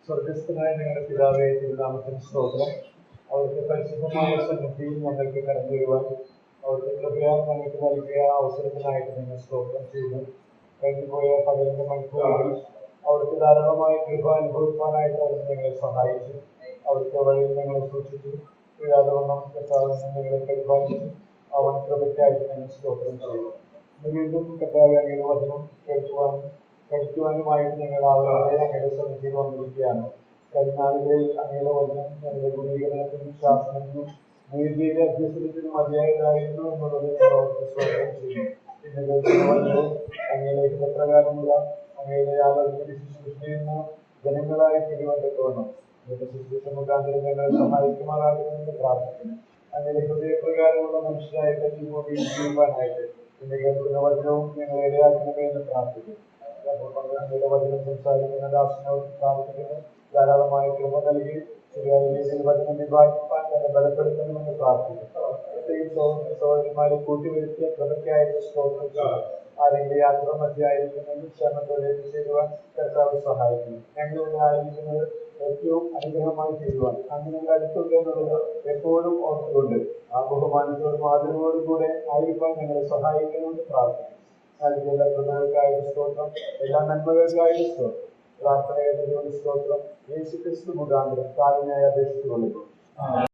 സ്വർഗസ്ഥനായ ഞങ്ങളുടെ പിതാവേ, തിരുനാമത്തിന് സ്തോത്രം. അവിടുത്തെ പരിശുദ്ധമായ സന്നിധിയിൽ ഞങ്ങൾക്ക് കടന്നു വരുവാൻ അവിടുത്തെ കൃപയാൽ ഞങ്ങൾക്ക് നൽകിയ അവസരത്തിനായിട്ട് നിങ്ങൾ സ്തോത്രം ചെയ്തു. കഴിഞ്ഞുപോയ 15 മണിക്കൂറുകളിൽ അവിടുത്തെ ധാരാളമായ കൃപ അനുഭവിക്കാനായിട്ട് അവിടുന്ന് ഞങ്ങളെ സഹായിച്ചു. അവിടുത്തെ വഴിയിൽ ഞങ്ങളെ സൂക്ഷിച്ചു. വീഴാതെ വണ്ണം കർത്താവിനെ ഞങ്ങളെ പരിപാലിച്ചു. അവൻ കൃപയ്ക്കായിട്ട് ഞങ്ങൾ സ്തോത്രം ചെയ്തു. വീണ്ടും കർത്താവ് അങ്ങയുടെ വചനം പഠിക്കുവാനുമായിട്ട് ഞങ്ങൾ ആളുകളെ അങ്ങയുടെ സന്നിധിയിൽ വന്നിരിക്കുകയാണ്. കഴിഞ്ഞാളുകളിൽ അങ്ങയുടെ വചനം ഞങ്ങളുടെ ഗുണീകരണത്തിനും ശാസനത്തിനും നീതിയുടെ അഭ്യസനത്തിനും മതിയായതായിരുന്നു എന്നുള്ളത് ഞങ്ങൾ അവർക്ക് സ്വാഗതം ചെയ്യുന്നു. പിന്നെ വചനവും അങ്ങയുടെ ഹിതപ്രകാരമുള്ള അങ്ങയുടെ ആലോചന ശുശ്രൂഷയുന്ന ജനങ്ങളായി തിരുവനന്തപുരം അങ്ങയുടെ ശുശ്രൂഷ മുഖാന്തരം ഞങ്ങളെ സഹായിക്കുമാറാകുമെന്ന് പ്രാർത്ഥിക്കുന്നു. അങ്ങയുടെ ഹൃദയപ്രകാരമുള്ള മനുഷ്യരായിട്ട് ഭൂമിയിൽ ജീവിക്കാനായിട്ട് എന്റെ കേൾക്കുന്ന വചനവും ഞങ്ങളെ ഇടയാക്കണമെന്ന് പ്രാർത്ഥിക്കുന്നു. അങ്ങയുടെ വചനം സംസാരിക്കുന്ന ദാസനോട് പ്രാർത്ഥിക്കുന്നു. ധാരാളമായ കൃപ നൽകി ശരിയായ രീതിയിൽ വചനം വിഭാഗിക്കാൻ തന്നെ ബലപ്പെടുത്തണമെന്ന് പ്രാർത്ഥിക്കുന്നു. പ്രത്യേകിച്ച് സഹോദരന്മാരെ കൂട്ടിവരുത്തിയ കൃപയ്ക്കായിട്ട് സ്തോത്രം ചെയ്യും. ആരെങ്കിലും യാത്ര മധ്യയായിരിക്കുന്നെങ്കിൽ ക്ഷമത്തോടെ ചെയ്യുവാൻ കർത്താവ് സഹായിക്കുന്നു. ഞങ്ങളിവിടെ ആയിരിക്കുന്നത് ഏറ്റവും അനുഗ്രഹമായി ചെയ്യുവാൻ അങ്ങ് ഞങ്ങളുടെ അടുത്തുണ്ട് എന്നുള്ളത് എപ്പോഴും ഓർത്തുകൊണ്ട് ആ ബഹുമാനത്തോടും ആദരവോടും കൂടെ ആയിരിക്കാൻ ഞങ്ങളെ സഹായിക്കണമെന്ന് പ്രാർത്ഥിക്കുന്നു. നൽകിയ എല്ലാ കൃപകൾക്കായിട്ട് സ്തോത്രം, എല്ലാ നന്മകൾക്കായിട്ട് സ്തോത്രം, പ്രാർത്ഥനയുടെ സ്തോത്രം യേശുക്രിസ്തു മുഖാന്തരം കാരുണ്യമായി അപേക്ഷിച്ചുകൊള്ളുന്നു.